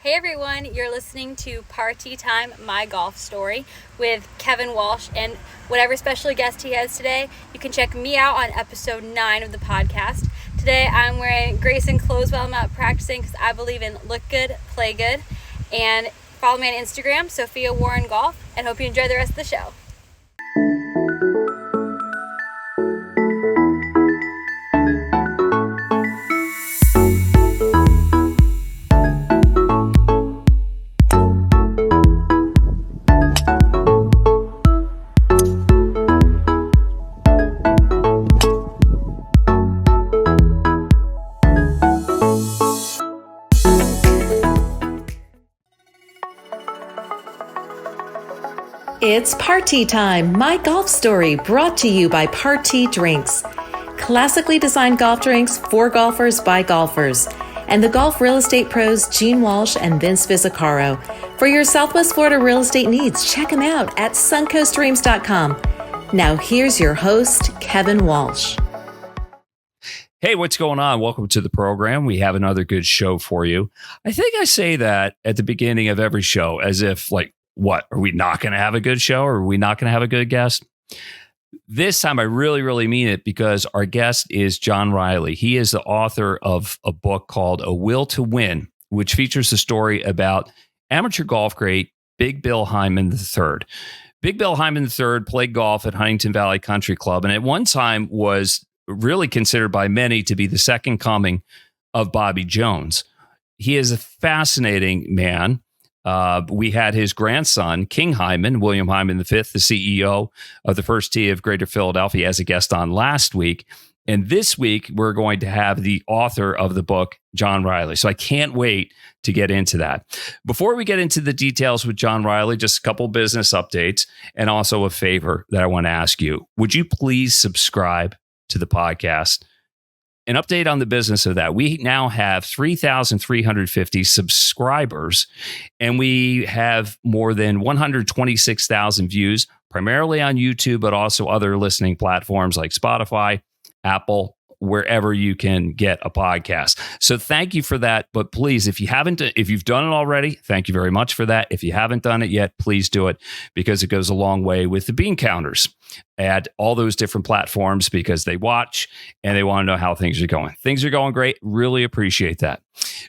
Hey everyone, you're listening to Party Time, My Golf Story with Kevin Walsh and whatever special guest he has today. You can check me out on episode 9 of the podcast. Today I'm wearing Grayson clothes while I'm out practicing because I believe in look good, play good. And follow me on Instagram, Sophia Warren Golf, and hope you enjoy the rest of the show. It's Party Time, My Golf Story, brought to you by Party Drinks. Classically designed golf drinks for golfers by golfers. And the golf real estate pros Gene Walsh and Vince Visicaro. For your Southwest Florida real estate needs, check them out at suncoastdreams.com. Now here's your host, Kevin Walsh. Hey, what's going on? Welcome to the program. We have another good show for you. I think I say that at the beginning of every show as if what? Are we not going to have a good show or are we not going to have a good guest? This time I really mean it because our guest is John Reilly. He is the author of a book called A Will to Win, which features a story about amateur golf great Big Bill Hyman III. Big Bill Hyman III played golf at Huntington Valley Country Club and at one time was really considered by many to be the second coming of Bobby Jones. He is a fascinating man. We had his grandson, King Hyman, William Hyman V, the CEO of the First Tee of Greater Philadelphia, as a guest on last week. And this week, we're going to have the author of the book, John Reilly. So I can't wait to get into that. Before we get into the details with John Reilly, just a couple business updates and also a favor that I want to ask you. Would you please subscribe to the podcast? An update on the business of that. We now have 3,350 subscribers, and we have more than 126,000 views, primarily on YouTube, but also other listening platforms like Spotify, Apple, wherever you can get a podcast. So thank you for that. But please, if you've done it already, thank you very much for that. If you haven't done it yet, please do it because it goes a long way with the bean counters at all those different platforms because they watch and they want to know how things are going. Things are going great. Really appreciate that.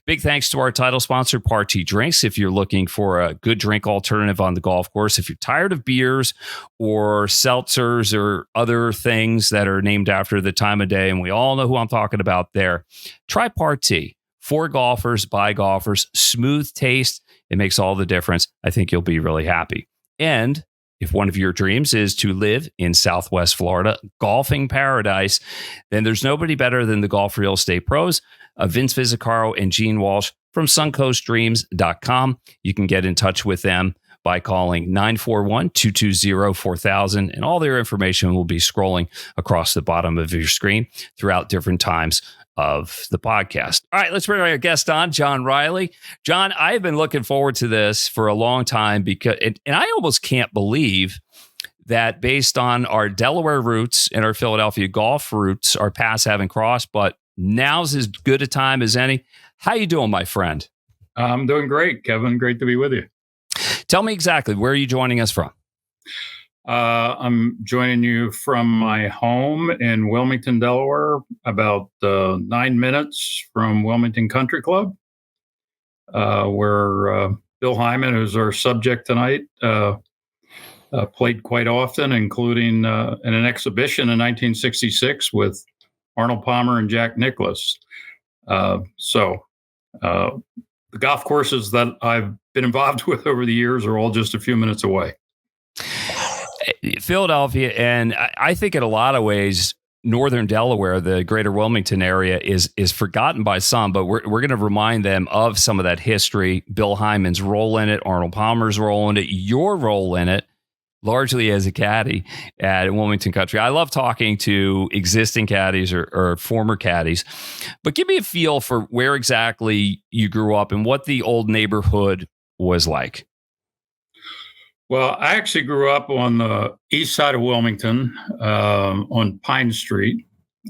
Big thanks to our title sponsor, Party Drinks. If you're looking for a good drink alternative on the golf course, if you're tired of beers or seltzers or other things that are named after the time of day, and we all know who I'm talking about there, try Party. For golfers, by golfers, smooth taste. It makes all the difference. I think you'll be really happy. And if one of your dreams is to live in Southwest Florida, golfing paradise, then there's nobody better than the golf real estate pros, Vince Visicaro and Gene Walsh from suncoastdreams.com. You can get in touch with them by calling 941-220-4000, and all their information will be scrolling across the bottom of your screen throughout different times of the podcast. All right, let's bring our guest on, John Reilly. John, I've been looking forward to this for a long time because, and I almost can't believe that based on our Delaware roots and our Philadelphia golf roots, our paths haven't crossed, but now's as good a time as any. How you doing, my friend? I'm doing great, Kevin. Great to be with you. Tell me exactly, where are you joining us from? I'm joining you from my home in Wilmington, Delaware, about 9 minutes from Wilmington Country Club, where Bill Hyman, who's our subject tonight, played quite often, including in an exhibition in 1966 with Arnold Palmer and Jack Nicklaus. So the golf courses that I've been involved with over the years are all just a few minutes away. Philadelphia, and I think in a lot of ways, northern Delaware, the greater Wilmington area, is forgotten by some, but we're going to remind them of some of that history, Bill Hyman's role in it, Arnold Palmer's role in it, your role in it, largely as a caddy at Wilmington Country. I love talking to existing caddies or former caddies, but give me a feel for where exactly you grew up and what the old neighborhood was like. Well, I actually grew up on the east side of Wilmington, on Pine Street.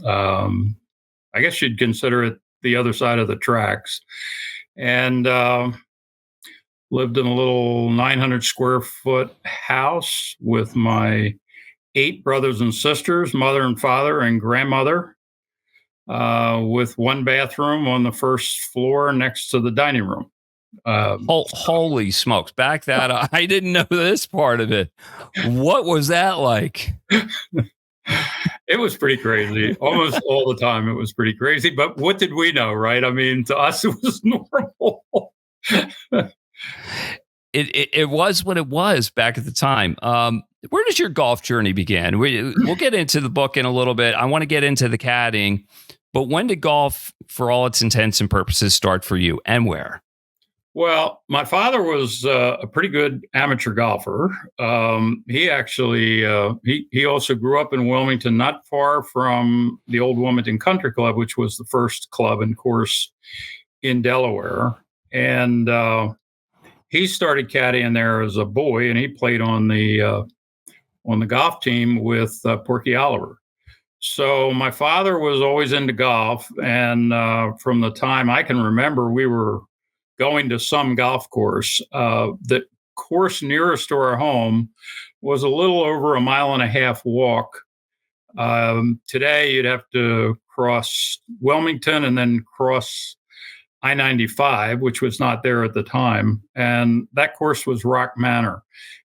I guess you'd consider it the other side of the tracks. And lived in a little 900 square foot house with my 8 brothers and sisters, mother and father and grandmother, with one bathroom on the first floor next to the dining room. Holy smokes. Back that up. I didn't know this part of it. What was that like? It was pretty crazy. Almost all the time it was pretty crazy. But what did we know, right? I mean, to us, it was normal. It was what it was back at the time. Where does your golf journey begin? We'll get into the book in a little bit. I want to get into the caddying. But when did golf, for all its intents and purposes, start for you, and where? Well, my father was a pretty good amateur golfer. He actually he also grew up in Wilmington, not far from the old Wilmington Country Club, which was the first club and course in Delaware. And he started caddying there as a boy, and he played on the golf team with Porky Oliver. So my father was always into golf, and from the time I can remember, we were going to some golf course. The course nearest to our home was a little over a 1.5 mile walk. Today, you'd have to cross Wilmington and then cross I-95, which was not there at the time. And that course was Rock Manor.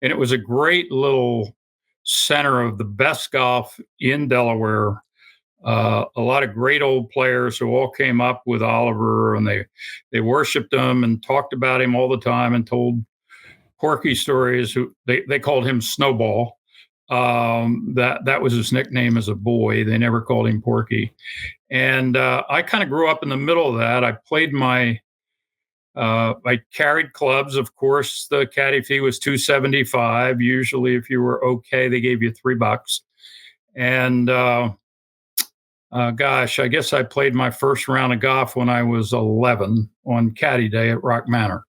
And it was a great little center of the best golf in Delaware. A lot of great old players who all came up with Oliver, and they worshipped him and talked about him all the time and told Porky stories. Who they called him Snowball. That was his nickname as a boy. They never called him Porky. And I kind of grew up in the middle of that. I played I carried clubs. Of course, the caddy fee was $2.75. Usually, if you were okay, they gave you $3. And gosh, I guess I played my first round of golf when I was 11 on Caddy Day at Rock Manor.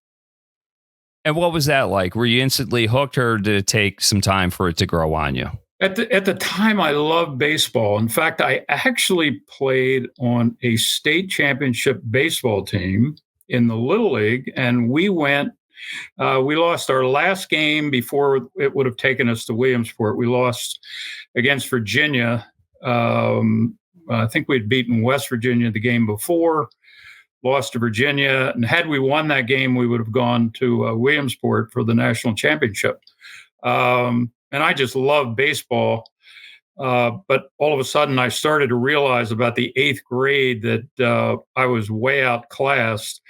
And what was that like? Were you instantly hooked, or did it take some time for it to grow on you? At the time, I loved baseball. In fact, I actually played on a state championship baseball team in the Little League, and we lost our last game before it would have taken us to Williamsport. We lost against Virginia. I think we'd beaten West Virginia the game before, lost to Virginia. And had we won that game, we would have gone to Williamsport for the national championship. And I just love baseball. But all of a sudden, I started to realize about the 8th grade that I was way outclassed.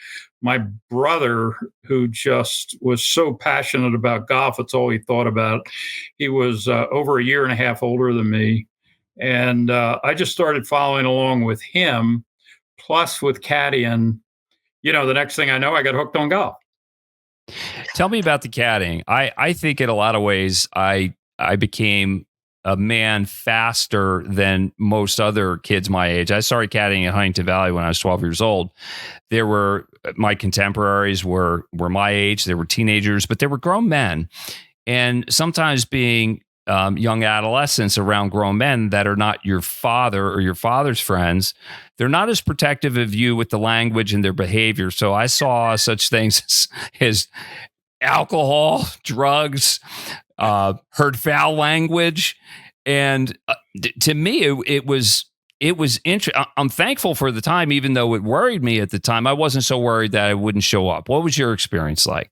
My brother, who just was so passionate about golf, it's all he thought about. He was over 1.5 years older than me. And I just started following along with him, plus with caddying. The next thing I know, I got hooked on golf. Tell me about the caddying. I think in a lot of ways, I became a man faster than most other kids my age. I started caddying at Huntington Valley when I was 12 years old. My contemporaries were my age. They were teenagers, but they were grown men. And sometimes being young adolescents around grown men that are not your father or your father's friends, they're not as protective of you with the language and their behavior. So I saw such things as alcohol, drugs, heard foul language. And to me, it was interesting. I'm thankful for the time, even though it worried me at the time. I wasn't so worried that I wouldn't show up. What was your experience like?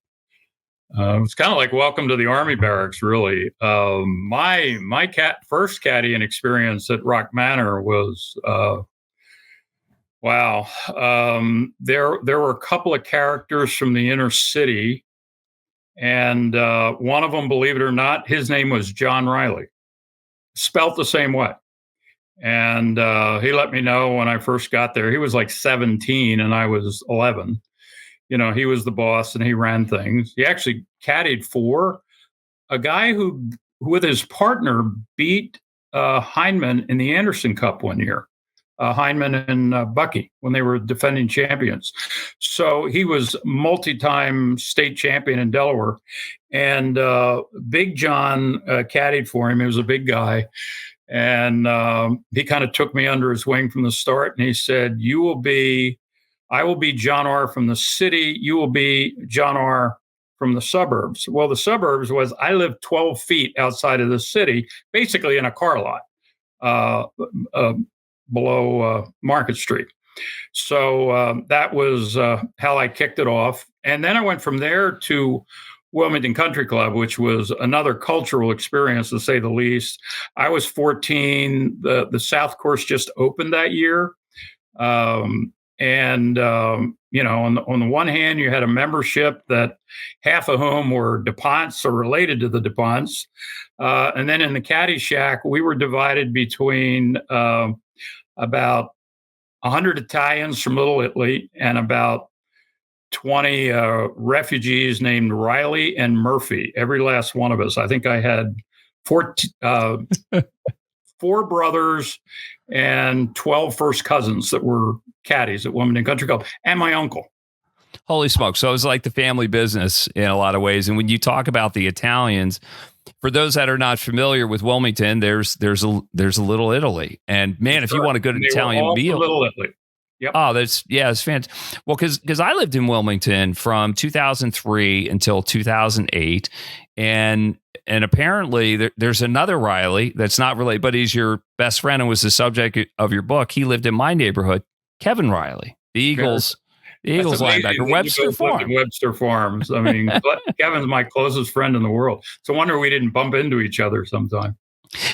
It's kind of like welcome to the Army barracks, really. My first caddying experience at Rock Manor was, wow. There were a couple of characters from the inner city, and one of them, believe it or not, his name was John Reilly, spelt the same way. And he let me know when I first got there. He was like 17 and I was 11. He was the boss and he ran things. He actually caddied for a guy who with his partner, beat Heineman in the Anderson Cup one year. Heineman and Bucky when they were defending champions. So he was multi-time state champion in Delaware. And Big John caddied for him. He was a big guy. And he kind of took me under his wing from the start. And he said, I will be John R. from the city. You will be John R. from the suburbs. Well, the suburbs was I lived 12 feet outside of the city, basically in a car lot below Market Street. So that was how I kicked it off. And then I went from there to Wilmington Country Club, which was another cultural experience, to say the least. I was 14. The South Course just opened that year. On the one hand, you had a membership that half of whom were DuPonts or related to the DuPonts. And then in the Caddy Shack, we were divided between about 100 Italians from Little Italy and about 20 refugees named Reilly and Murphy, every last one of us. I think I had four brothers and 12 first cousins that were caddies at Wilmington Country Club, and my uncle. Holy smokes. So it was like the family business in a lot of ways. And when you talk about the Italians, for those that are not familiar with Wilmington, there's a Little Italy. And man, if you want a good Italian meal. Little Italy. Yep. Oh, it's fantastic. Well, because I lived in Wilmington from 2003 until 2008, and apparently there's another Reilly that's not related, but he's your best friend and was the subject of your book. He lived in my neighborhood, Kevin Reilly, the Eagles. The Eagles linebacker, Webster Farm. Webster Farms. I mean, Kevin's my closest friend in the world. It's a wonder we didn't bump into each other sometime.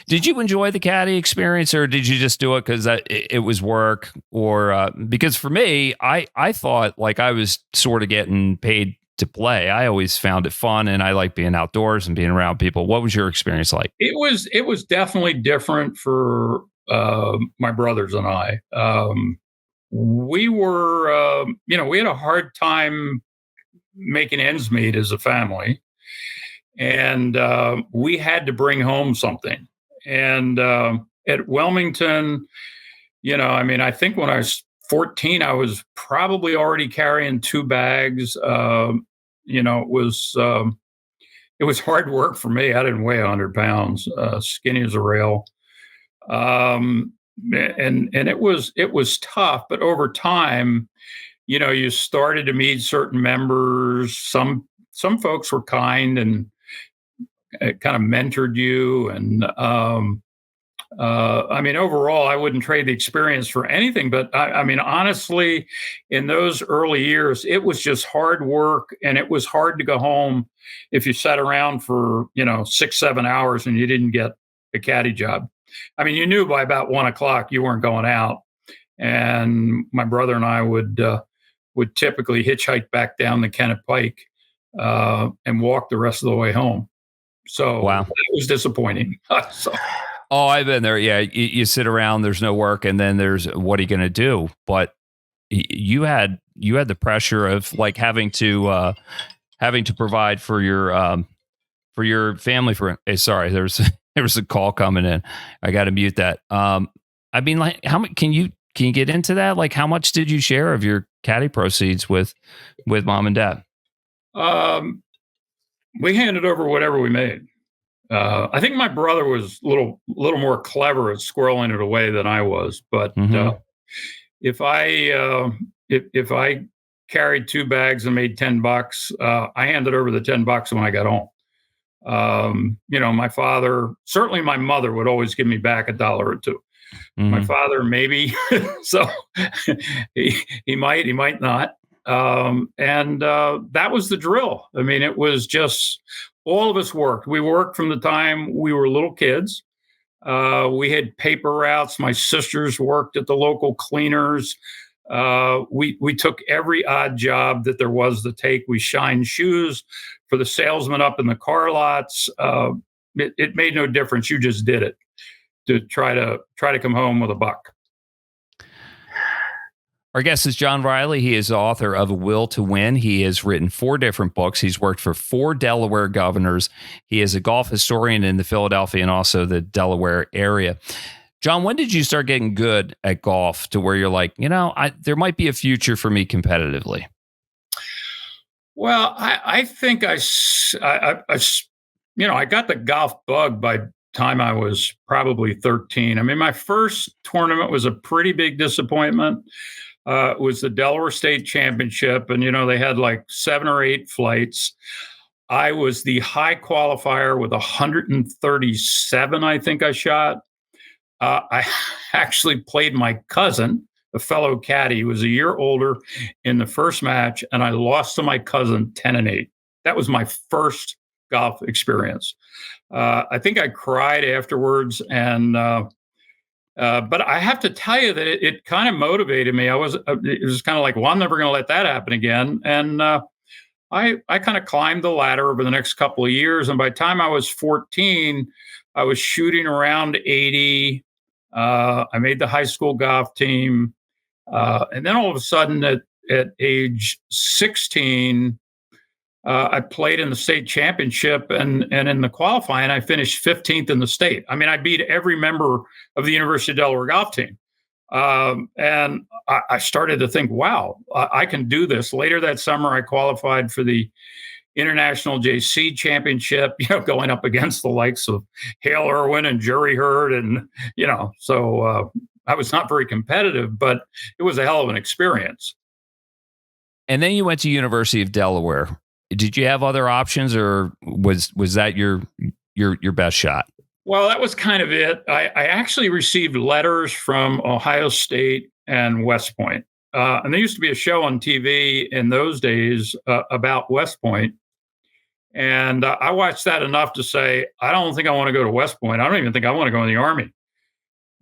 Did you enjoy the caddy experience, or did you just do it because it was work? Or because for me, I thought like I was sort of getting paid to play. I always found it fun, and I like being outdoors and being around people. What was your experience like? It was definitely different for my brothers and I. We were, we had a hard time making ends meet as a family. And we had to bring home something. And at Wilmington, I think when I was 14, I was probably already carrying 2 bags. It was hard work for me. I didn't weigh 100 pounds, skinny as a rail. And it was tough, but over time, you started to meet certain members. Some folks were kind and kind of mentored you. And overall, I wouldn't trade the experience for anything. But honestly, in those early years, it was just hard work, and it was hard to go home if you sat around for 6-7 hours and you didn't get a caddy job. You knew by about 1:00 you weren't going out, and my brother and I would typically hitchhike back down the Kennett Pike and walk the rest of the way home. So wow. It was disappointing. Oh, I've been there. Yeah, you sit around. There's no work, and then there's what are you going to do? But you had the pressure of like having to provide for your family. Sorry, there was a call coming in. I got to mute that. How much can you get into that? Like, how much did you share of your caddy proceeds with mom and dad? We handed over whatever we made. I think my brother was a little more clever at squirreling it away than I was. But if I carried 2 bags and made $10, I handed over the $10 when I got home. My father, certainly my mother would always give me back $1 or $2. Mm-hmm. My father, maybe. So he might not. That was the drill. It was just all of us worked. We worked from the time we were little kids. We had paper routes. My sisters worked at the local cleaners. We took every odd job that there was to take. We shined shoes for the salesman up in the car lots. It made no difference. You just did it to try to come home with $1. Our guest is John Reilly. He is the author of A Will to Win. He has written 4 different books. He's worked for 4 Delaware governors. He is a golf historian in the Philadelphia and also the Delaware area. John, when did you start getting good at golf to where you're like, there might be a future for me competitively? Well, I think I got the golf bug by the time I was probably 13. My first tournament was a pretty big disappointment. It was the Delaware State Championship, and they had like 7 or 8 flights. I was the high qualifier with 137, I think I shot. I actually played my cousin, a fellow caddy who was a year older, in the first match, and I lost to my cousin 10-8. That was my first golf experience. I think I cried afterwards, and but I have to tell you that it kind of motivated me. It was kind of like, well, I'm never going to let that happen again. And I kind of climbed the ladder over the next couple of years. And by the time I was 14, I was shooting around 80. I made the high school golf team. And then all of a sudden at age 16, I played in the state championship, and in the qualifying, I finished 15th in the state. I mean, I beat every member of the University of Delaware golf team. And I started to think, wow, I can do this. Later that summer, I qualified for the International JC Championship, going up against the likes of Hale Irwin and Jerry Hurd. And, so I was not very competitive, but it was a hell of an experience. And then you went to University of Delaware. Did you have other options, or was that your best shot? Well, that was kind of it. I actually received letters from Ohio State and West Point. And there used to be a show on TV in those days about West Point. And I watched that enough to say, I don't think I want to go to West Point. I don't even think I want to go in the Army.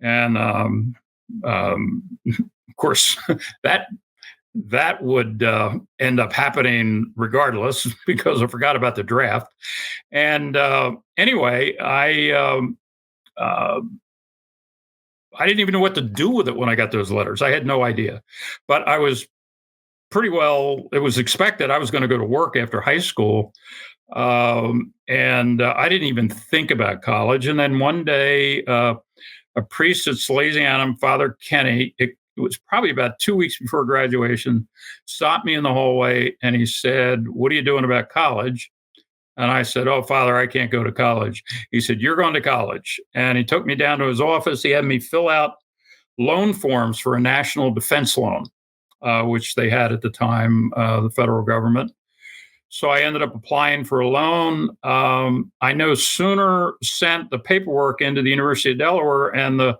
And of course, that would end up happening regardless, because I forgot about the draft. And anyway, I didn't even know what to do with it when I got those letters. I had no idea. But I was pretty well, it was expected I was going to go to work after high school. And I didn't even think about college. And then one day, a priest at Salesianum, Father Kenny, it was probably about 2 weeks before graduation, stopped me in the hallway and he said, "What are you doing about college?" And I said, "Oh, Father, I can't go to college." He said, "You're going to college." And he took me down to his office. He had me fill out loan forms for a national defense loan, which they had at the time, the federal government. So I ended up applying for a loan. I no sooner sent the paperwork into the University of Delaware, and the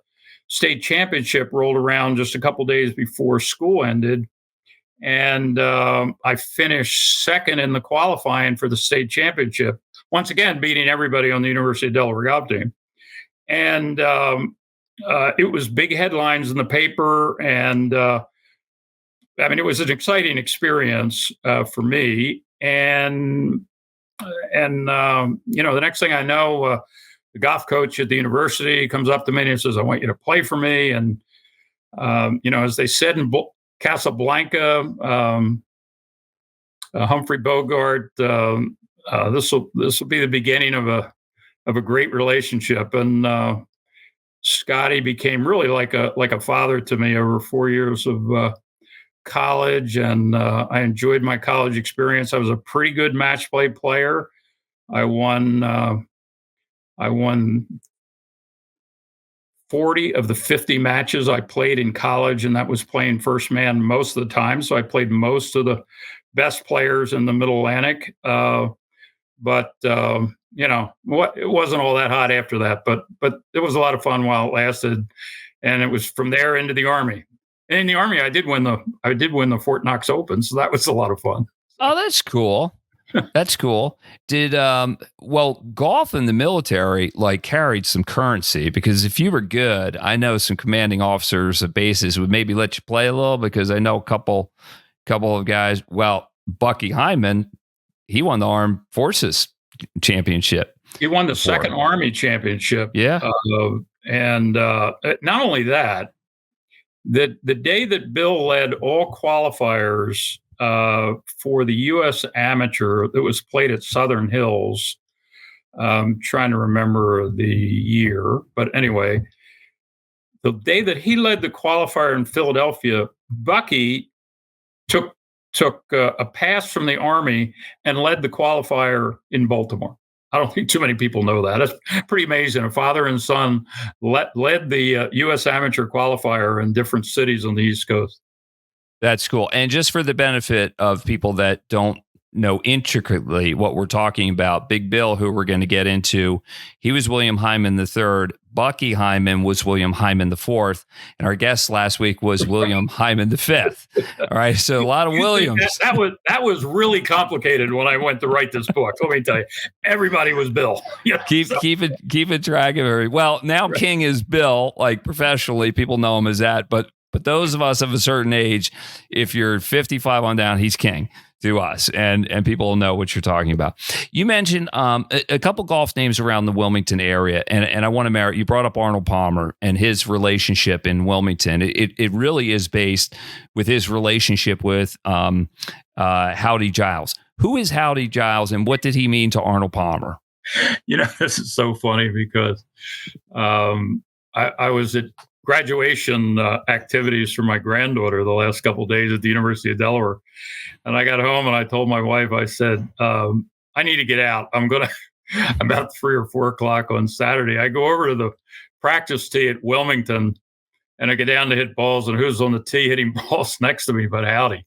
state championship rolled around just a couple days before school ended. And I finished second in the qualifying for the state championship, once again, beating everybody on the University of Delaware golf team. And it was big headlines in the paper. And I mean, it was an exciting experience for me. And the next thing I know, the golf coach at the university comes up to me and says, "I want you to play for me." And, as they said in Casablanca, Humphrey Bogart, this will be the beginning of a great relationship. And Scotty became really like a father to me over 4 years of college, and I enjoyed my college experience. I was a pretty good match play player. I won 40 of the 50 matches I played in college, and that was playing first man most of the time. So I played most of the best players in the Middle Atlantic. But it wasn't all that hot after that. But it was a lot of fun while it lasted, and it was from there into the Army. And in the Army, I did win the Fort Knox Open, so that was a lot of fun. Oh, that's cool. That's cool. Did golf in the military carried some currency, because if you were good, I know some commanding officers of bases would maybe let you play a little, because I know a couple of guys. Well, Bucky Hyman, he won the Armed Forces Championship. He won the second Army Championship. Yeah, and not only that, the day that Bill led all qualifiers for the U.S. Amateur that was played at Southern Hills. Trying to remember the year, but anyway, the day that he led the qualifier in Philadelphia, Bucky took a pass from the Army and led the qualifier in Baltimore. I don't think too many people know that. It's pretty amazing. A father and son led the U.S. Amateur qualifier in different cities on the East Coast. That's cool. And just for the benefit of people that don't know intricately what we're talking about, Big Bill, who we're going to get into, he was William Hyman III. Bucky Hyman was William Hyman IV. And our guest last week was William Hyman V. All right. So a lot of Williams. That was really complicated when I went to write this book. Let me tell you, everybody was Bill. Keep it track of it. Well, now right. King is Bill, like professionally, people know him as that. But those of us of a certain age, if you're 55 on down, he's King to us, and people will know what you're talking about. You mentioned a couple golf names around the Wilmington area, and I want to marry. You brought up Arnold Palmer and his relationship in Wilmington. It really is based with his relationship with Howdy Giles. Who is Howdy Giles, and what did he mean to Arnold Palmer? This is so funny because I was at graduation activities for my granddaughter the last couple of days at the University of Delaware. And I got home and I told my wife, I said, I need to get out. I'm going to, about 3 or 4 o'clock on Saturday, I go over to the practice tee at Wilmington and I get down to hit balls, and who's on the tee hitting balls next to me but Howdy.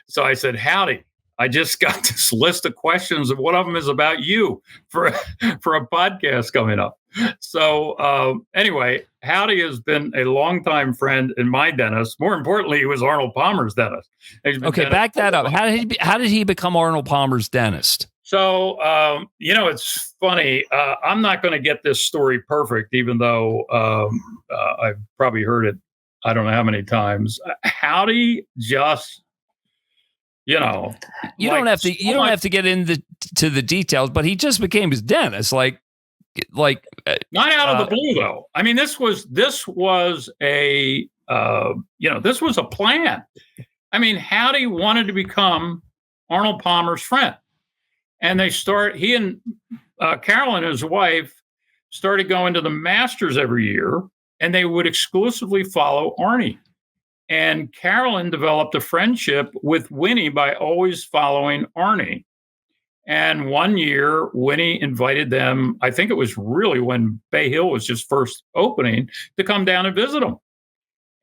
So I said, Howdy, I just got this list of questions, and one of them is about you for a podcast coming up. So anyway, Howdy has been a longtime friend and my dentist. More importantly, he was Arnold Palmer's dentist. Okay, back that up. How did he become Arnold Palmer's dentist? So, it's funny. I'm not going to get this story perfect, even though I've probably heard it I don't know how many times. Howdy just... you don't have to get into the details, but he just became his dentist, like not out of the blue though. I mean, this was a this was a plan. I mean, Howdy wanted to become Arnold Palmer's friend, and he and Carolyn, his wife, started going to the Masters every year, and they would exclusively follow Arnie. And Carolyn developed a friendship with Winnie by always following Arnie. And one year, Winnie invited them, I think it was really when Bay Hill was just first opening, to come down and visit them.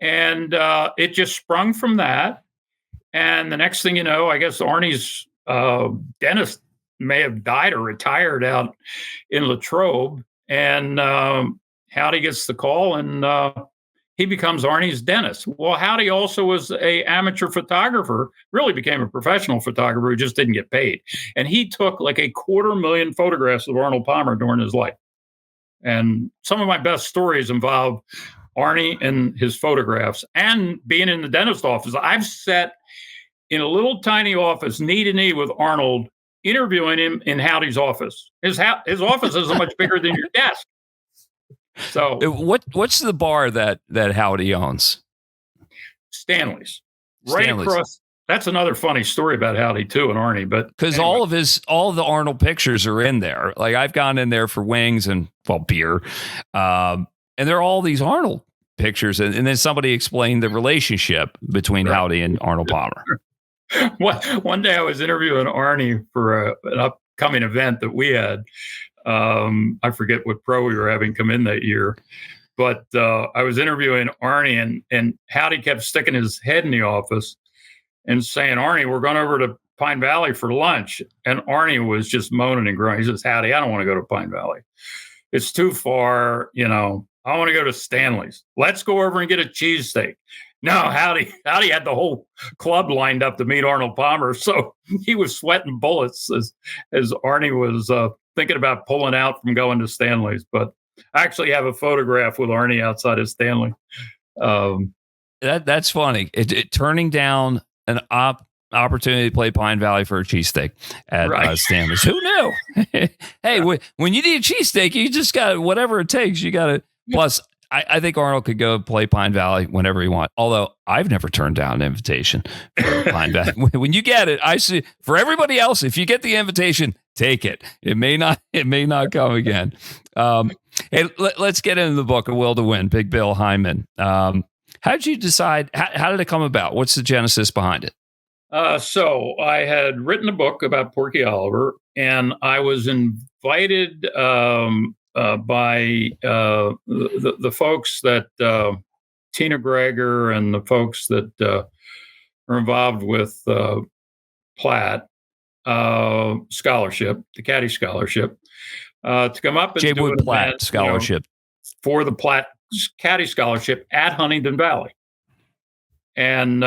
And it just sprung from that. And the next thing you know, I guess Arnie's dentist may have died or retired out in Latrobe. And Howdy gets the call, and he becomes Arnie's dentist. Well, Howdy also was an amateur photographer, really became a professional photographer who just didn't get paid. And he took like 250,000 photographs of Arnold Palmer during his life. And some of my best stories involve Arnie and his photographs and being in the dentist office. I've sat in a little tiny office, knee to knee with Arnold, interviewing him in Howdy's office. His office is much bigger than your desk. So what's the bar that Howdy owns? Stanley's. Right across. That's another funny story about Howdy too and Arnie, but because anyway. all of the Arnold pictures are in there. Like I've gone in there for wings and beer, and there are all these Arnold pictures, and then somebody explained the relationship between Howdy and Arnold Palmer. One day I was interviewing Arnie for an upcoming event that we had. I forget what pro we were having come in that year, but I was interviewing Arnie, and Howdy kept sticking his head in the office and saying, Arnie, we're going over to Pine Valley for lunch. And Arnie was just moaning and groaning. He says, Howdy, I don't want to go to Pine Valley. It's too far. I want to go to Stanley's. Let's go over and get a cheesesteak. No, Howdy had the whole club lined up to meet Arnold Palmer. So he was sweating bullets as Arnie was thinking about pulling out from going to Stanley's. But I actually have a photograph with Arnie outside of Stanley. That's funny. Turning down an opportunity to play Pine Valley for a cheesesteak at Stanley's. Who knew? Hey, when you need a cheesesteak, you just got whatever it takes. You got to. Plus, I think Arnold could go play Pine Valley whenever he wants. Although I've never turned down an invitation for Pine Valley. When you get it, I see. For everybody else, if you get the invitation, take it. It may not come again. Hey, let's get into the book, A Will to Win, Big Bill Hyman. How did you decide? How did it come about? What's the genesis behind it? So I had written a book about Porky Oliver, and I was invited by the folks that Tina Greger and the folks that are involved with Platt scholarship, the Caddy Scholarship, to come up and J. do Wood an Platt event, Scholarship. For the Platt Caddy Scholarship at Huntington Valley. And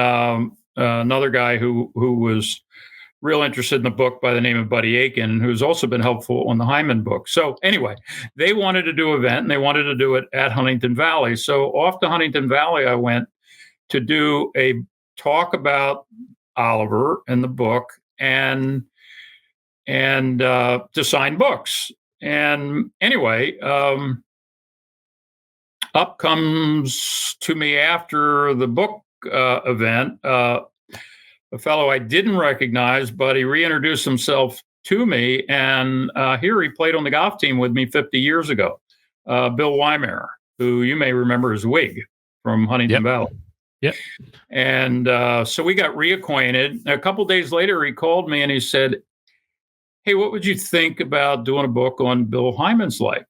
another guy who was real interested in the book by the name of Buddy Aiken, who's also been helpful on the Hyman book. So anyway, they wanted to do an event, and they wanted to do it at Huntington Valley. So off to Huntington Valley I went to do a talk about Oliver and the book, and to sign books. And anyway, up comes to me after the book event a fellow I didn't recognize, but he reintroduced himself to me. And here he played on the golf team with me 50 years ago, Bill Weimer, who you may remember as Wig from Huntington Valley. Yep. And so we got reacquainted. A couple days later, he called me and he said, "Hey, what would you think about doing a book on Bill Hyman's life?"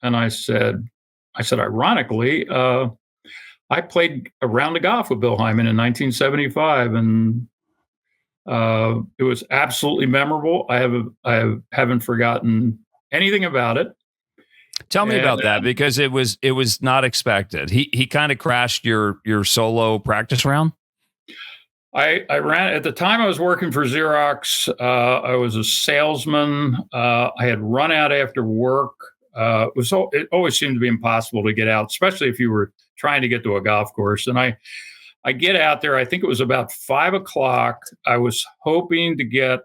And I said, ironically, I played a round of golf with Bill Hyman in 1975, and it was absolutely memorable. I haven't forgotten anything about it. Tell me about that, because it was not expected. He kind of crashed your solo practice round. I ran at the time. I was working for Xerox. I was a salesman. I had run out after work. It always seemed to be impossible to get out, especially if you were trying to get to a golf course. And I get out there. I think it was about 5:00. I was hoping to get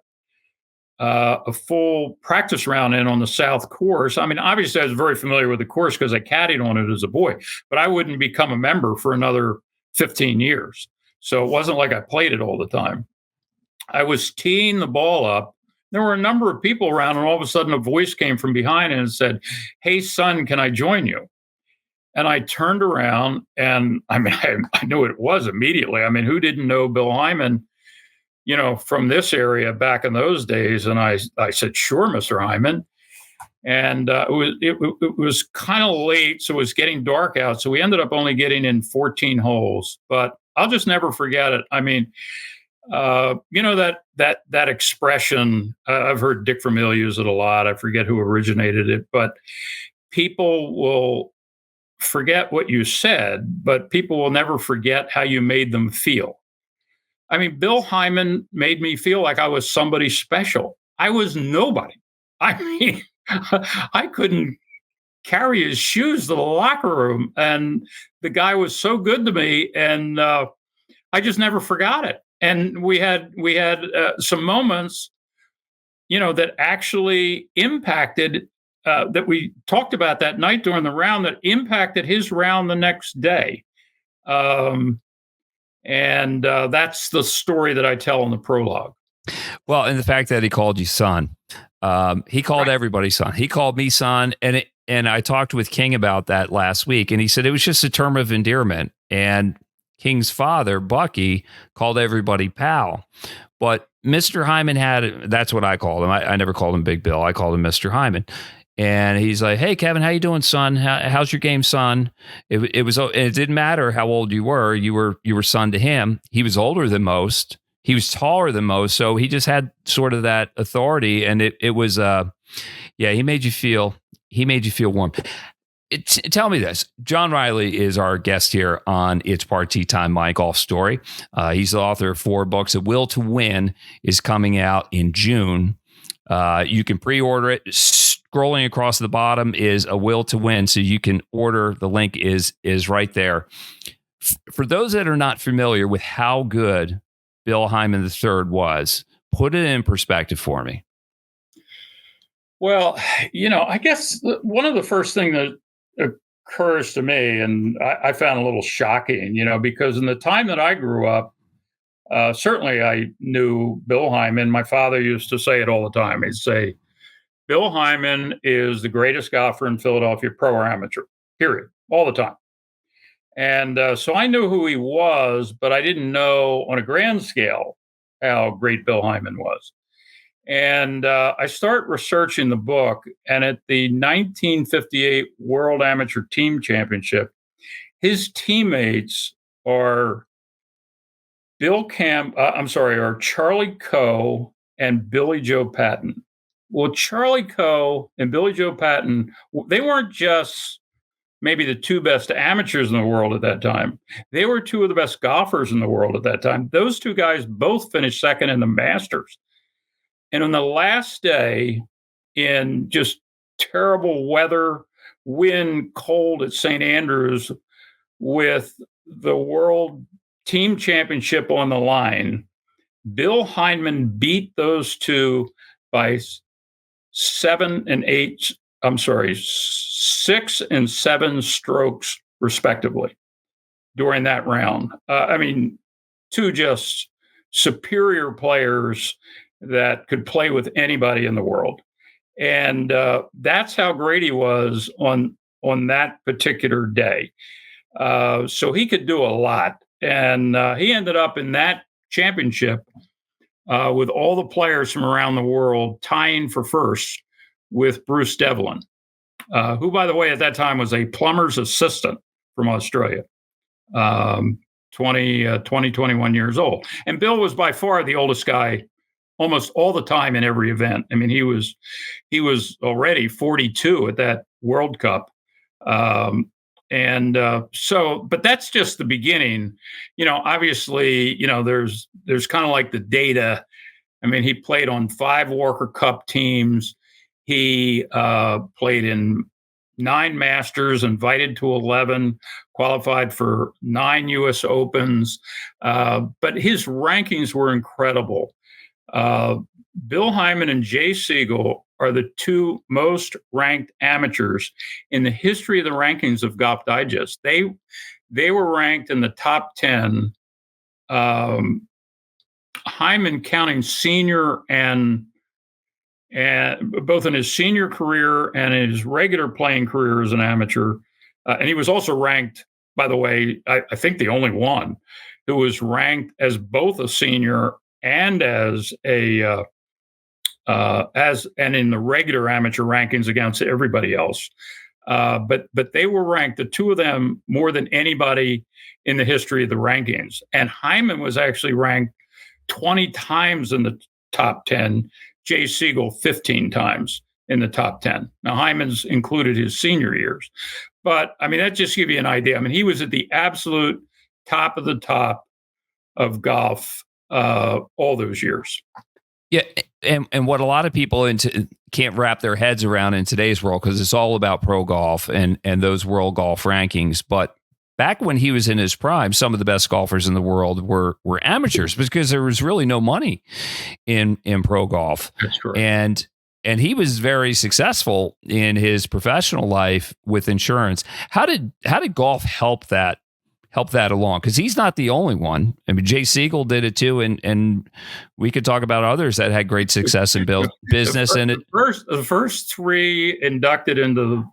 a full practice round in on the South course. I mean, obviously I was very familiar with the course because I caddied on it as a boy, but I wouldn't become a member for another 15 years. So it wasn't like I played it all the time. I was teeing the ball up. There were a number of people around, and all of a sudden a voice came from behind and said, "Hey, son, can I join you?" And I turned around, and I mean, I knew what it was immediately. I mean, who didn't know Bill Hyman, from this area back in those days? And I said, "Sure, Mr. Hyman." And it was kind of late, so it was getting dark out. So we ended up only getting in 14 holes, but I'll just never forget it. I mean, that expression, I've heard Dick Vermeil use it a lot. I forget who originated it, but people will forget what you said, but people will never forget how you made them feel. I mean, Bill Hyman made me feel like I was somebody special. I was nobody. I mean, I couldn't carry his shoes to the locker room, and the guy was so good to me, and I just never forgot it. And we had some moments, that actually impacted, that we talked about that night during the round, that impacted his round the next day. And that's the story that I tell in the prologue. Well, and the fact that he called you son, he called everybody son. He called me son, and I talked with King about that last week, and he said it was just a term of endearment. And King's father, Bucky, called everybody pal. But Mr. Hyman that's what I called him. I never called him Big Bill. I called him Mr. Hyman. And he's like, "Hey, Kevin, how you doing, son? How's your game, son?" It didn't matter how old you were. You were son to him. He was older than most. He was taller than most. So he just had sort of that authority. And it was, he made you feel warm. Tell me this. John Reilly is our guest here on It's Party Time, My Golf Story. He's the author of 4 books. A Will to Win is coming out in June. You can pre-order it. Scrolling across the bottom is A Will to Win, so you can order. The link is right there. For those that are not familiar with how good Bill Hyman III was, put it in perspective for me. Well, I guess one of the first things that occurs to me, and I found a little shocking, because in the time that I grew up, certainly I knew Bill Hyman. My father used to say it all the time. He'd say, "Bill Hyman is the greatest golfer in Philadelphia, pro or amateur, period," all the time. And so I knew who he was, but I didn't know on a grand scale how great Bill Hyman was. And I start researching the book, and at the 1958 World Amateur Team Championship, his teammates are Charlie Coe, and Billy Joe Patton. Well, Charlie Coe and Billy Joe Patton, they weren't just maybe the two best amateurs in the world at that time. They were two of the best golfers in the world at that time. Those two guys both finished second in the Masters. And on the last day, in just terrible weather, wind, cold at St. Andrews, with the World Team Championship on the line, Bill Heinemann beat those two by 6 and 7 strokes, respectively, during that round. Two just superior players that could play with anybody in the world. And that's how great he was on that particular day. So he could do a lot. And he ended up in that championship with all the players from around the world tying for first with Bruce Devlin, who, by the way, at that time was a plumber's assistant from Australia, 21 years old. And Bill was by far the oldest guy almost all the time in every event. I mean, he was already 42 at that World Cup. But that's just the beginning. Obviously, there's kind of like the data. I mean, he played on 5 Walker Cup teams. He played in 9 Masters, invited to 11, qualified for 9 U.S. Opens. But his rankings were incredible. Bill Hyman and Jay Siegel are the 2 most ranked amateurs in the history of the rankings of Golf Digest. They were ranked in the top 10. Hyman counting senior and both in his senior career and his regular playing career as an amateur. And he was also ranked, by the way, I think the only one who was ranked as both a senior and as in the regular amateur rankings against everybody else. But they were ranked, the 2 of them, more than anybody in the history of the rankings. And Hyman was actually ranked 20 times in the top 10, Jay Siegel 15 times in the top 10. Now, Hyman's included his senior years. But, I mean, that just gives you an idea. I mean, he was at the absolute top of the top of golf all those years. Yeah, and what a lot of people can't wrap their heads around in today's world, because it's all about pro golf and those world golf rankings. But back when he was in his prime, some of the best golfers in the world were amateurs, because there was really no money in pro golf. That's correct. And he was very successful in his professional life with insurance. How did golf help that along? Because he's not the only one. I mean, Jay Siegel did it too, and we could talk about others that had great success in business. The first 3 inducted into the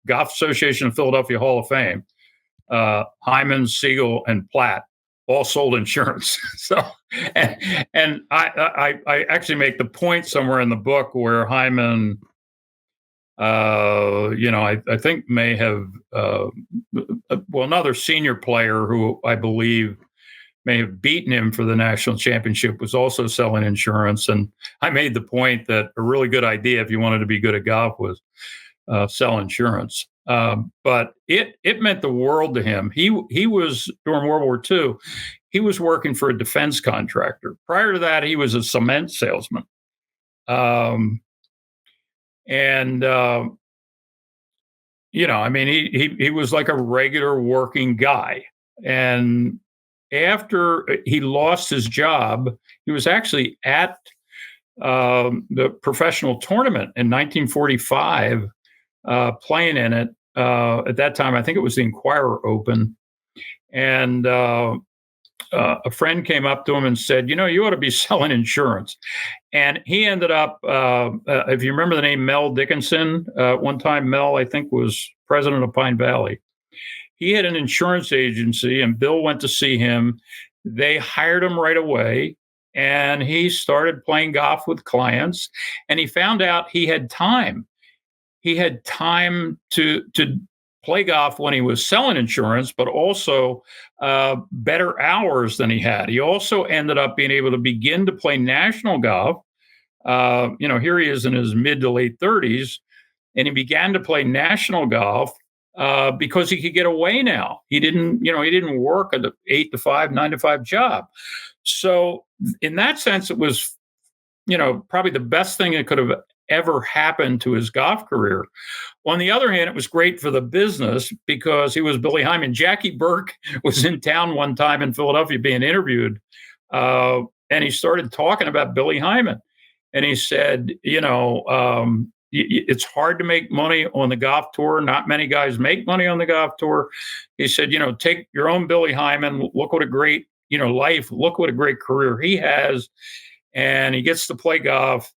Golf Association of Philadelphia Hall of Fame, Hyman, Siegel, and Platt, all sold insurance. So, and I actually make the point somewhere in the book where Hyman, I think may have, another senior player who I believe may have beaten him for the national championship was also selling insurance. And I made the point that a really good idea, if you wanted to be good at golf, was sell insurance. But it meant the world to him. He was, during World War II, he was working for a defense contractor. Prior to that, he was a cement salesman. He was like a regular working guy. And after he lost his job, he was actually at the professional tournament in 1945, playing in it. At that time, I think it was the Inquirer Open. And a friend came up to him and said, you ought to be selling insurance. And he ended up, if you remember the name Mel Dickinson, one time Mel, I think, was president of Pine Valley. He had an insurance agency, and Bill went to see him. They hired him right away, and he started playing golf with clients, and he found out he had time. He had time to play golf when he was selling insurance, but also better hours than he had. He also ended up being able to begin to play national golf Here he is in his mid to late 30s, and he began to play national golf because he could get away now. He didn't work at the 8 to 5, 9 to 5 job. So in that sense, it was, probably the best thing that could have ever happened to his golf career. On the other hand, it was great for the business because he was Billy Hyman. Jackie Burke was in town one time in Philadelphia being interviewed, and he started talking about Billy Hyman. And he said, it's hard to make money on the golf tour. Not many guys make money on the golf tour. He said, take your own Billy Hyman. Look what a great, life. Look what a great career he has. And he gets to play golf.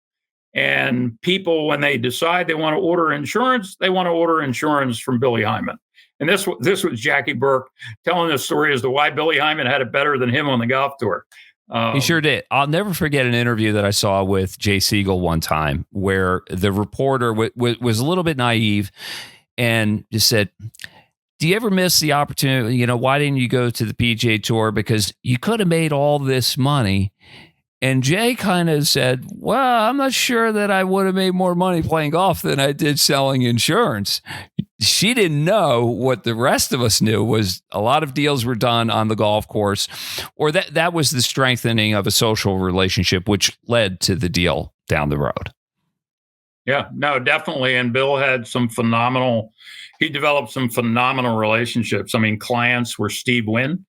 And people, when they decide they want to order insurance, they want to order insurance from Billy Hyman. And this was Jackie Burke telling the story as to why Billy Hyman had it better than him on the golf tour. He sure did. I'll never forget an interview that I saw with Jay Siegel one time where the reporter was a little bit naive and just said, do you ever miss the opportunity? Why didn't you go to the PGA Tour? Because you could have made all this money. And Jay kind of said, well, I'm not sure that I would have made more money playing golf than I did selling insurance. She didn't know what the rest of us knew was a lot of deals were done on the golf course, or that was the strengthening of a social relationship, which led to the deal down the road. Yeah, no, definitely. And Bill had he developed some phenomenal relationships. I mean, clients were Steve Wynn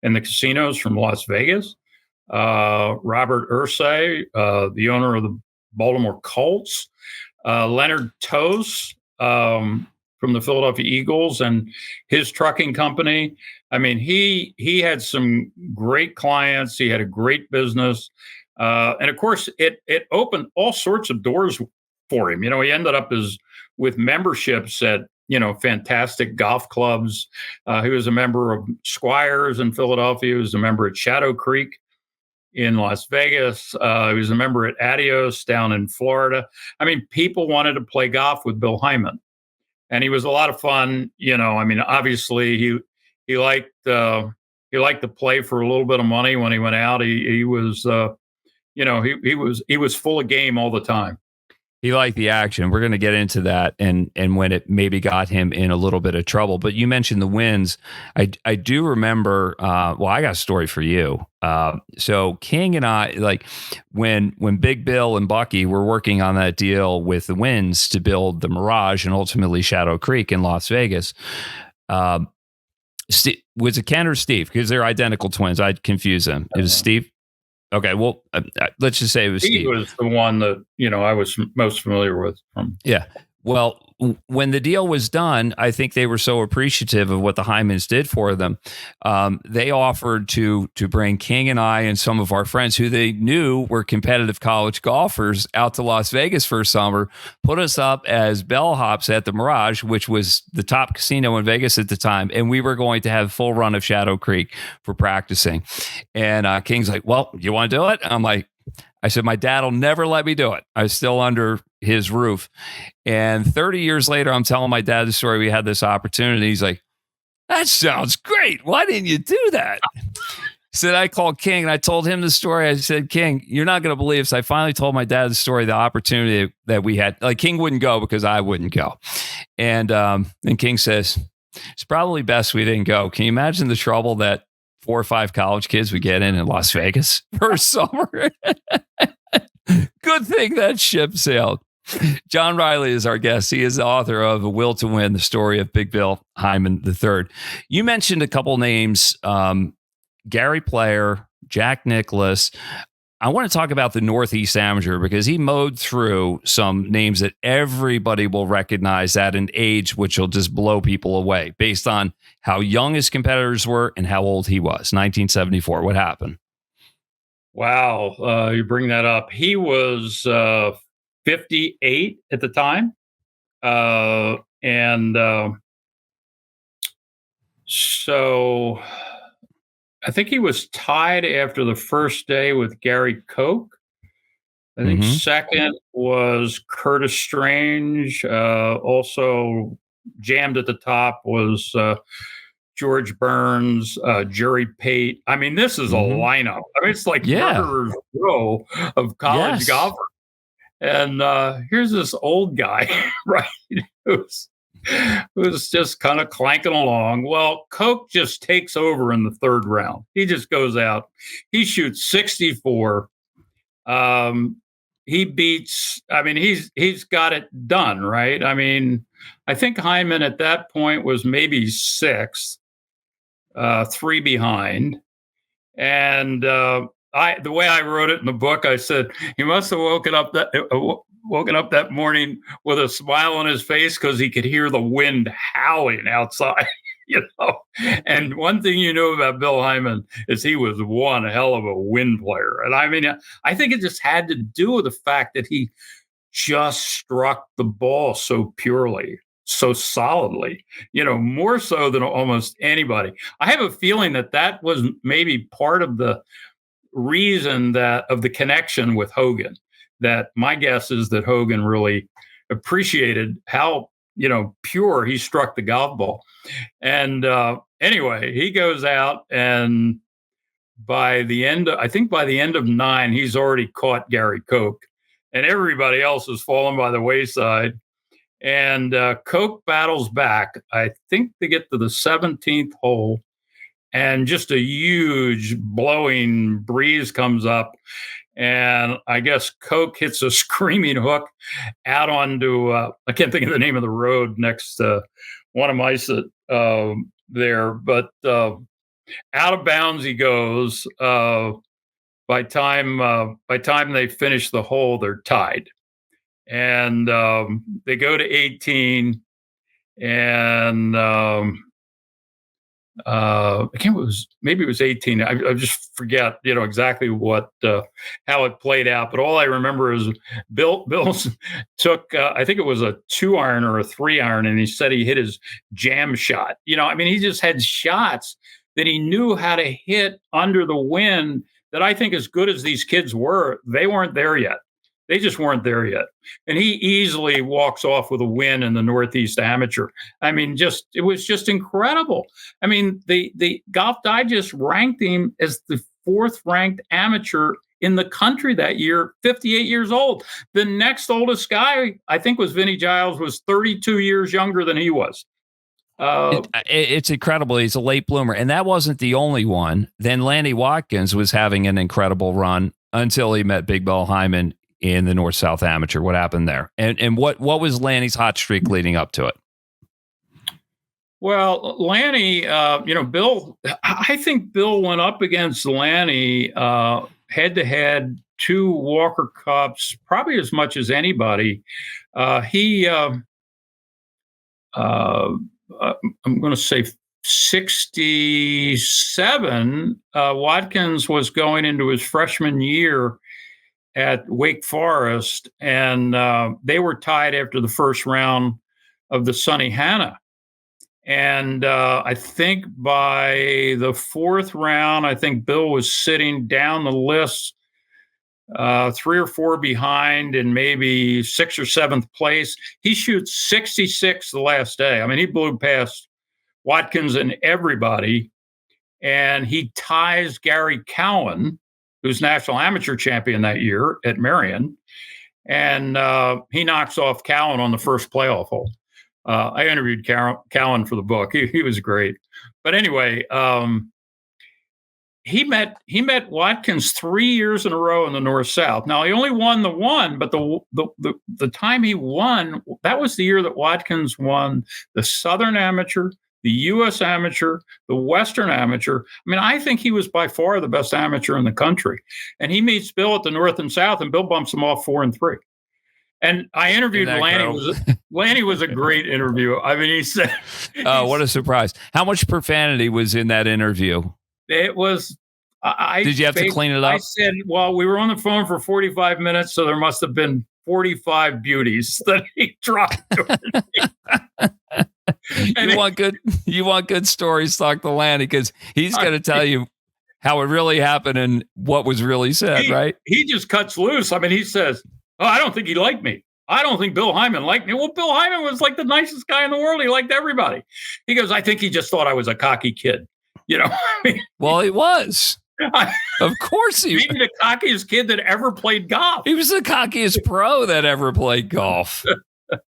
in the casinos from Las Vegas. Robert Irsay, the owner of the Baltimore Colts, Leonard Toews from the Philadelphia Eagles and his trucking company. I mean, he had some great clients. He had a great business. And of course, it opened all sorts of doors for him. He ended up with memberships at, fantastic golf clubs. He was a member of Squires in Philadelphia. He was a member at Shadow Creek in Las Vegas. He was a member at Adios down in Florida. I mean, people wanted to play golf with Bill Hyman, and he was a lot of fun. Obviously he liked to play for a little bit of money when he went out. He was full of game all the time. He liked the action. We're going to get into that and when it maybe got him in a little bit of trouble. But you mentioned the wins. I do remember, I got a story for you. So King and I, like when Big Bill and Bucky were working on that deal with the Winds to build the Mirage and ultimately Shadow Creek in Las Vegas, was it Ken or Steve? Because they're identical twins. I'd confuse them. It was Steve. Okay, well, let's just say it was Steve. He was the one that, I was most familiar with. Yeah. Well, when the deal was done, I think they were so appreciative of what the Hymans did for them. They offered to bring King and I and some of our friends who they knew were competitive college golfers out to Las Vegas for a summer, put us up as bellhops at the Mirage, which was the top casino in Vegas at the time. And we were going to have full run of Shadow Creek for practicing. And King's like, well, you want to do it? I'm like, I said, my dad will never let me do it. I was still under his roof. And 30 years later, I'm telling my dad the story. We had this opportunity. He's like, that sounds great. Why didn't you do that? So I called King and I told him the story. I said, King, you're not going to believe this. I finally told my dad the story, the opportunity that we had. Like, King wouldn't go because I wouldn't go. And King says, it's probably best we didn't go. Can you imagine the trouble that 4 or 5 college kids would get in Las Vegas for a summer? Good thing that ship sailed. John Reilly is our guest. He is the author of A Will to Win, the story of Big Bill Hyman III. You mentioned a couple names, Gary Player, Jack Nicklaus. I want to talk about the Northeast Amateur because he mowed through some names that everybody will recognize at an age which will just blow people away based on how young his competitors were and how old he was. 1974. What happened? Wow. You bring that up. He was 58 at the time. So I think he was tied after the first day with Gary Koch. I think second was Curtis Strange. Also jammed at the top was George Burns, Jerry Pate. I mean, this is a lineup. I mean, it's like murderer's row of college golfers. And here's this old guy, right, who's just kind of clanking along. Well, Coke just takes over in the third round. He just goes out. He shoots 64. He beats, I mean, he's got it done, right? I mean, I think Hyman at that point was maybe sixth, 3 behind. And the way I wrote it in the book, I said he must have woken up that morning with a smile on his face because he could hear the wind howling outside. And one thing you know about Bill Hyman is he was one hell of a wind player. And I mean, I think it just had to do with the fact that he just struck the ball so purely, so solidly, more so than almost anybody. I have a feeling that was maybe part of the reason of the connection with Hogan, that my guess is that Hogan really appreciated how, pure he struck the golf ball. And anyway, he goes out, and by the end of 9, he's already caught Gary Koch, and everybody else has fallen by the wayside. And Koch battles back. I think they get to the 17th hole, and just a huge blowing breeze comes up. And I guess Koch hits a screaming hook out onto, I can't think of the name of the road next to Wanamaisa there, but out of bounds he goes. By time they finish the hole, they're tied. And they go to 18, and it was 18. I just forget, exactly what how it played out. But all I remember is Bill's took I think it was a 2-iron or a 3-iron, and he said he hit his jam shot. He just had shots that he knew how to hit under the wind. That I think, as good as these kids were, they weren't there yet. They just weren't there yet. And he easily walks off with a win in the Northeast Amateur. I mean, it was just incredible. I mean, the Golf Digest ranked him as the 4th ranked amateur in the country that year, 58 years old. The next oldest guy, I think, was Vinnie Giles, was 32 years younger than he was. It's incredible. He's a late bloomer. And that wasn't the only one. Then Lanny Watkins was having an incredible run until he met Big Bill Hyman in the North-South Amateur. What happened there? And what was Lanny's hot streak leading up to it? Well, Lanny, Bill, I think Bill went up against Lanny head-to-head, 2 Walker Cups, probably as much as anybody. I'm going to say 67, Watkins was going into his freshman year at Wake Forest, and they were tied after the first round of the Sonny Hanna. And I think by the 4th round, I think Bill was sitting down the list 3 or 4 behind in maybe 6th or 7th place. He shoots 66 the last day. I mean, he blew past Watkins and everybody, and he ties Gary Cowan, who's national amateur champion that year at Marion, and he knocks off Cowan on the first playoff hole. I interviewed Cowan for the book. He was great. But anyway, he met Watkins 3 years in a row in the North-South. Now, he only won the one, but the time he won, that was the year that Watkins won the Southern Amateur, the U.S. Amateur, the Western Amateur. I mean, I think he was by far the best amateur in the country. And he meets Bill at the North and South, and Bill bumps him off 4 and 3. And I interviewed Lanny. Lanny was a great interview. I mean, he said, "Oh, what a surprise! How much profanity was in that interview?" It was. Did you have to clean it up? I said, "Well, we were on the phone for 45 minutes, so there must have been 45 beauties that he dropped." You want good stories, talk to Lanny, because he's going to tell you how it really happened and what was really said, right? He just cuts loose. I mean, he says, "Oh, I don't think he liked me. I don't think Bill Hyman liked me." Well, Bill Hyman was like the nicest guy in the world. He liked everybody. He goes, "I think he just thought I was a cocky kid." I mean, well, he was. Of course Maybe the cockiest kid that ever played golf. He was the cockiest pro that ever played golf.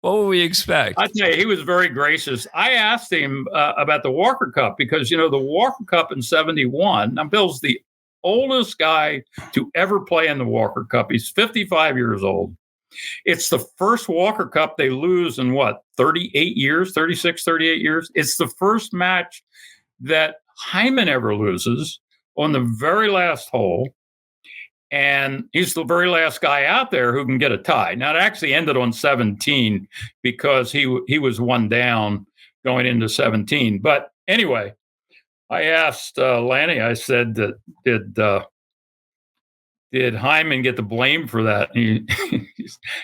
What would we expect? I tell you, he was very gracious. I asked him about the Walker Cup because, the Walker Cup in 71, now Bill's the oldest guy to ever play in the Walker Cup. He's 55 years old. It's the first Walker Cup they lose in 38 years, 36, 38 years. It's the first match that Hyman ever loses on the very last hole. And he's the very last guy out there who can get a tie. Now, it actually ended on 17 because he was one down going into 17. But anyway, I asked Lanny, I said, did Hyman get the blame for that? He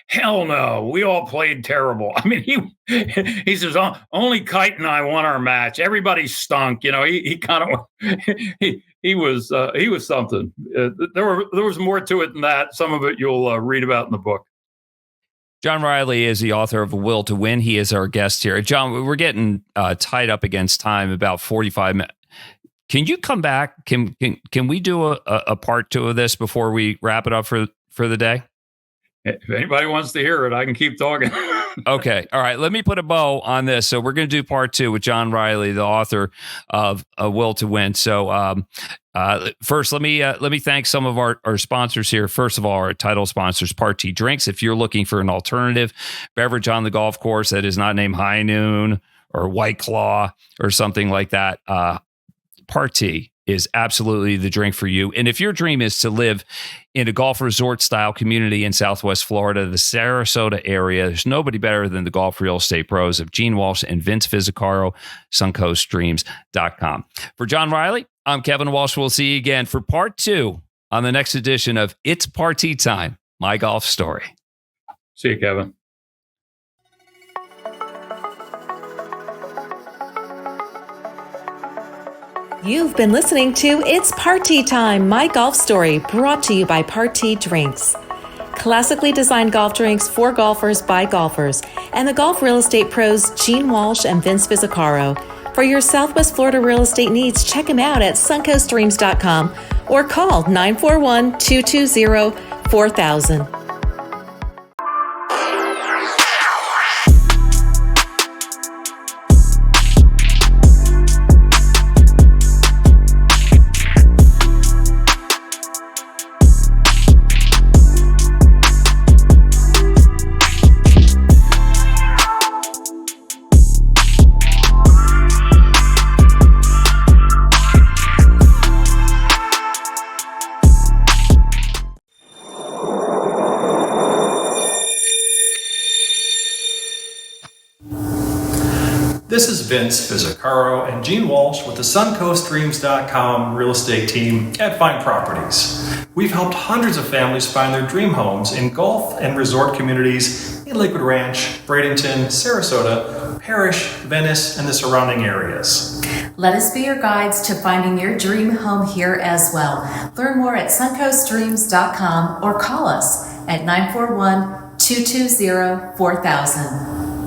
hell no, we all played terrible. I mean, he says, only Kite and I won our match. Everybody stunk. He kind of he was something. There was more to it than that. Some of it you'll read about in the book. John Reilly is the author of A Will to Win. He is our guest here. John, we're getting tied up against time, about 45 minutes. Can you come back? Can we do a part 2 of this before we wrap it up for the day? If anybody wants to hear it, I can keep talking. Okay. All right. Let me put a bow on this. So we're going to do part 2 with John Reilly, the author of A Will to Win. So first, let me thank some of our sponsors here. First of all, our title sponsors, Party Drinks. If you're looking for an alternative beverage on the golf course that is not named High Noon or White Claw or something like that, Party is absolutely the drink for you. And if your dream is to live in a golf resort style community in Southwest Florida, the Sarasota area, there's nobody better than the golf real estate pros of Gene Walsh and Vince Fizzicaro, suncoastdreams.com. For John Reilly, I'm Kevin Walsh. We'll see you again for part 2 on the next edition of It's Party Time, My Golf Story. See you, Kevin. You've been listening to It's Party Time, My Golf Story, brought to you by Party Drinks. Classically designed golf drinks for golfers by golfers, and the golf real estate pros Gene Walsh and Vince Fizzicaro. For your Southwest Florida real estate needs, check them out at suncoastdreams.com or call 941-220-4000. This is Vince Fizzicaro and Gene Walsh with the suncoastdreams.com real estate team at Fine Properties. We've helped hundreds of families find their dream homes in golf and resort communities in Lakewood Ranch, Bradenton, Sarasota, Parrish, Venice, and the surrounding areas. Let us be your guides to finding your dream home here as well. Learn more at suncoastdreams.com or call us at 941-220-4000.